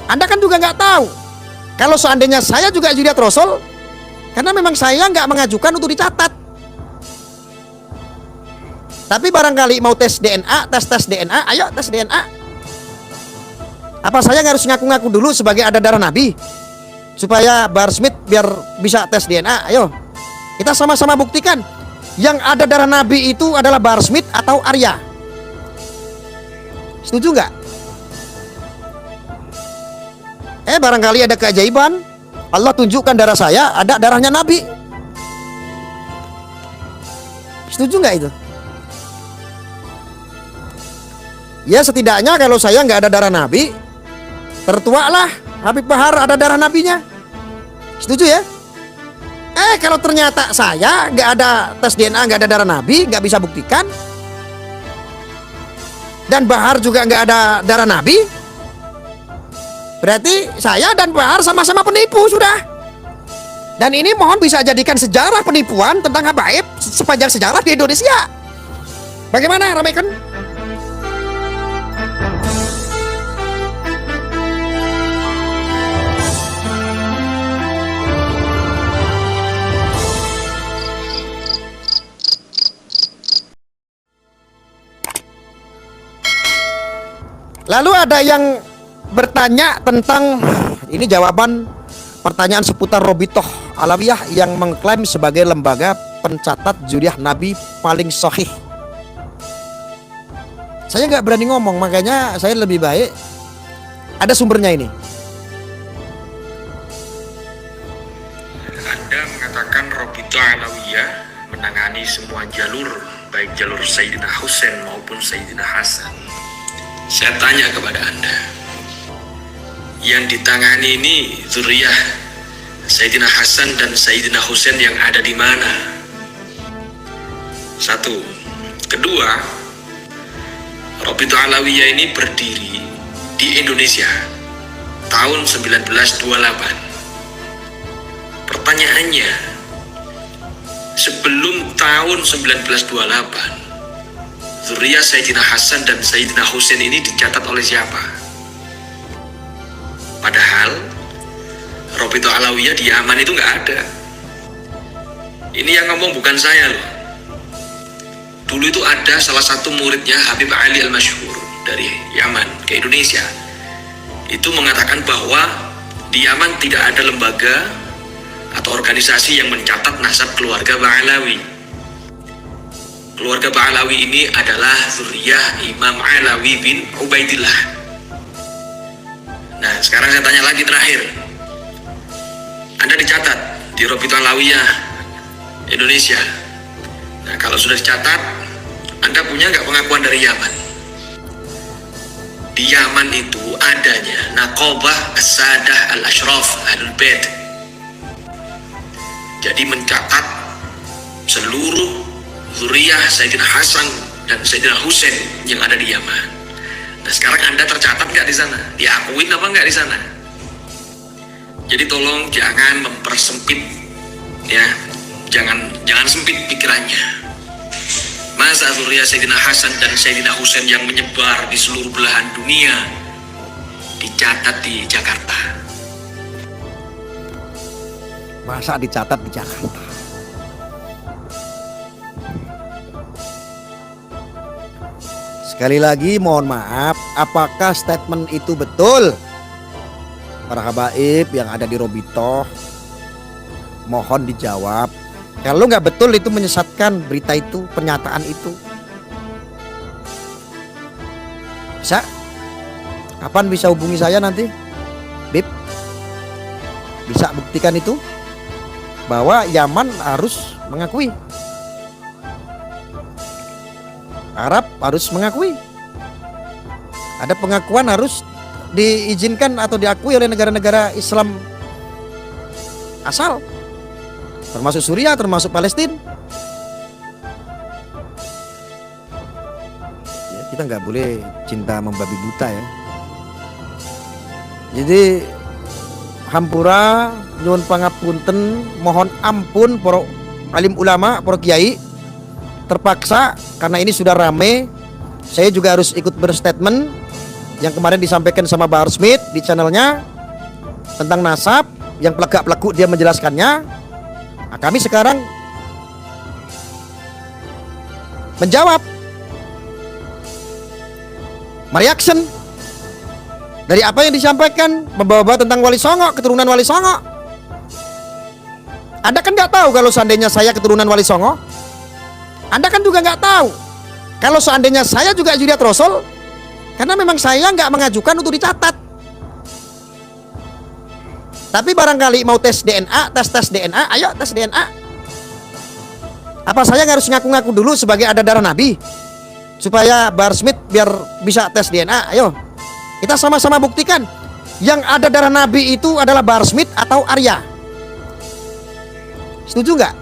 Anda kan juga nggak tahu. Kalau seandainya saya juga zuriat Rasul, karena memang saya nggak mengajukan untuk dicatat. Tapi barangkali mau tes DNA, tes DNA, ayo tes DNA. Apa saya harus ngaku-ngaku dulu sebagai ada darah Nabi? Supaya Bahar Smith biar bisa tes DNA, ayo. Kita sama-sama buktikan. Yang ada darah Nabi itu adalah Bahar Smith atau Arya. Setuju nggak? Barangkali ada keajaiban. Allah tunjukkan darah saya, ada darahnya Nabi. Setuju nggak itu? Ya setidaknya kalau saya nggak ada darah Nabi, tertua lah Habib Bahar ada darah Nabinya. Setuju ya? Kalau ternyata saya nggak ada tes DNA, nggak ada darah Nabi, nggak bisa buktikan, dan Bahar juga nggak ada darah Nabi, berarti saya dan Bahar sama-sama penipu sudah. Dan ini mohon bisa jadikan sejarah penipuan tentang habaib sepanjang sejarah di Indonesia. Bagaimana, ramaikan? Lalu ada yang bertanya tentang ini jawaban pertanyaan seputar Robitoh Alawiyah yang mengklaim sebagai lembaga pencatat zuriat Nabi paling sahih. Saya nggak berani ngomong, makanya saya lebih baik ada sumbernya ini. Anda mengatakan Robitoh Alawiyah menangani semua jalur, baik jalur Sayyidina Husain maupun Sayyidina Hasan. Saya tanya kepada Anda, yang ditangani ini zuriyah Sayyidina Hasan dan Sayyidina Husain yang ada di mana? Satu. Kedua, Robitoh Alawiyah ini berdiri di Indonesia tahun 1928. Pertanyaannya, sebelum tahun 1928 zuriyah Sayyidina Hasan dan Sayyidina Husain ini dicatat oleh siapa? Padahal Robitoh Alawiyah di Yaman itu nggak ada. Ini yang ngomong bukan saya loh. Dulu itu ada salah satu muridnya Habib Ali Al-Masyhur dari Yaman ke Indonesia. Itu mengatakan bahwa di Yaman tidak ada lembaga atau organisasi yang mencatat nasab keluarga Ba'alawi. Keluarga Ba'alawi ini adalah zuriyah Imam Alawi bin Ubaidillah. Nah, sekarang saya tanya lagi terakhir. Anda dicatat di Robitoh Alawiyah Indonesia. Nah, kalau sudah dicatat, Anda punya nggak pengakuan dari Yaman? Di Yaman itu adanya Naqabah As-Sadah Al-Ashraf Ahlul Bait. Jadi mencatat seluruh zuriyah Sayyidina Hasan dan Sayyidina Husain yang ada di Yaman. Nah, sekarang Anda tercatat nggak di sana? Diakuin apa nggak di sana? Jadi tolong jangan mempersempit, ya, jangan sempit pikirannya. Masa zuriyah Sayyidina Hasan dan Sayyidina Husain yang menyebar di seluruh belahan dunia dicatat di Jakarta? Masa dicatat di Jakarta? Sekali lagi mohon maaf, apakah statement itu betul? Para habaib yang ada di Robitoh, mohon dijawab. Kalau nggak betul itu menyesatkan berita itu, pernyataan itu. Bisa? Kapan bisa hubungi saya nanti? Bib? Bisa buktikan itu? Bahwa Yaman harus mengakui, Arab harus mengakui, ada pengakuan harus diizinkan atau diakui oleh negara-negara Islam asal, termasuk Suriah, termasuk Palestina. Ya, kita nggak boleh cinta membabi buta ya. Jadi hampura nyuwun pangapunten, mohon ampun para alim ulama, para kiai. Terpaksa karena ini sudah rame, saya juga harus ikut berstatement yang kemarin disampaikan sama Bahar Smith di channelnya tentang nasab, yang pelegak-peleguk dia menjelaskannya. Nah, kami sekarang menjawab, mereaction dari apa yang disampaikan, membawa-bawa tentang Wali Songo, keturunan Wali Songo. Anda kan nggak tahu kalau seandainya saya keturunan Wali Songo. Anda kan juga nggak tahu kalau seandainya saya juga Zuriat Rasul, karena memang saya nggak mengajukan untuk dicatat. Tapi barangkali mau tes DNA, tes DNA, ayo tes DNA. Apa saya harus ngaku-ngaku dulu sebagai ada darah Nabi supaya Bahar Smith biar bisa tes DNA? Ayo, kita sama-sama buktikan yang ada darah Nabi itu adalah Bahar Smith atau Arya. Setuju nggak?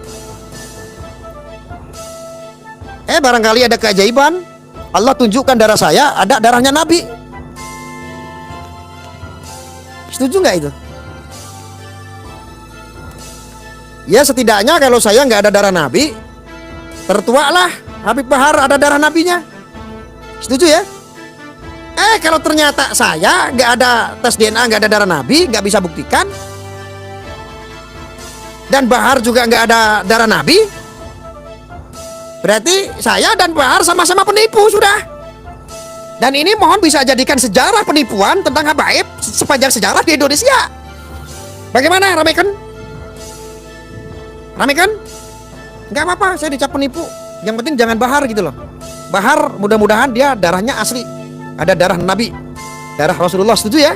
Barangkali ada keajaiban, Allah tunjukkan darah saya ada darahnya Nabi. Setuju nggak itu? Ya setidaknya kalau saya nggak ada darah Nabi, tertua lah Habib Bahar ada darah Nabinya. Setuju ya? Kalau ternyata saya nggak ada tes DNA, nggak ada darah Nabi, nggak bisa buktikan, dan Bahar juga nggak ada darah Nabi, berarti saya dan Bahar sama-sama penipu sudah. Dan ini mohon bisa jadikan sejarah penipuan tentang habaib sepanjang sejarah di Indonesia. Bagaimana, ramekan? Ramekan? Nggak apa-apa, saya dicap penipu. Yang penting jangan Bahar gitu loh. Bahar mudah-mudahan dia darahnya asli, ada darah Nabi, darah Rasulullah. Setuju ya?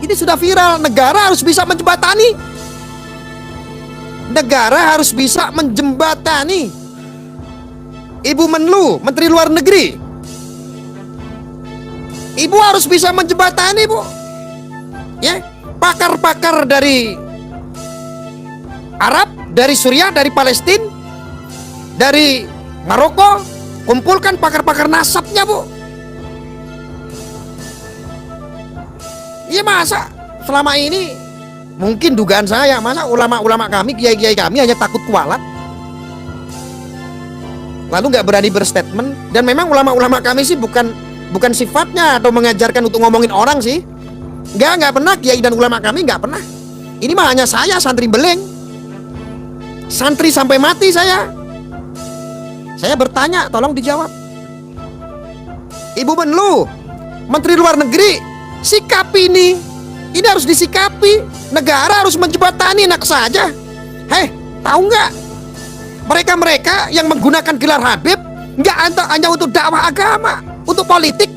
Ini sudah viral. Negara harus bisa menjembatani. Negara harus bisa menjembatani. Ibu Menlu, Menteri Luar Negeri, Ibu harus bisa menjembatani, Bu. Ya, pakar-pakar dari Arab, dari Suriah, dari Palestina, dari Maroko, kumpulkan pakar-pakar nasabnya, Bu. Iya, masa selama ini, mungkin dugaan saya, masa ulama-ulama kami, kiai-kiai kami hanya takut kualat, lalu nggak berani berstatement. Dan memang ulama-ulama kami sih bukan sifatnya atau mengajarkan untuk ngomongin orang sih. Nggak pernah kiai dan ulama kami, nggak pernah. Ini mah hanya saya, santri beleng, santri sampai mati saya. Saya bertanya, tolong dijawab. Ibu Menlu, Menteri Luar Negeri, sikapi ini harus disikapi. Negara harus menjembatani, enak saja. Tahu nggak? Mereka yang menggunakan gelar Habib nggak hanya untuk dakwah agama, untuk politik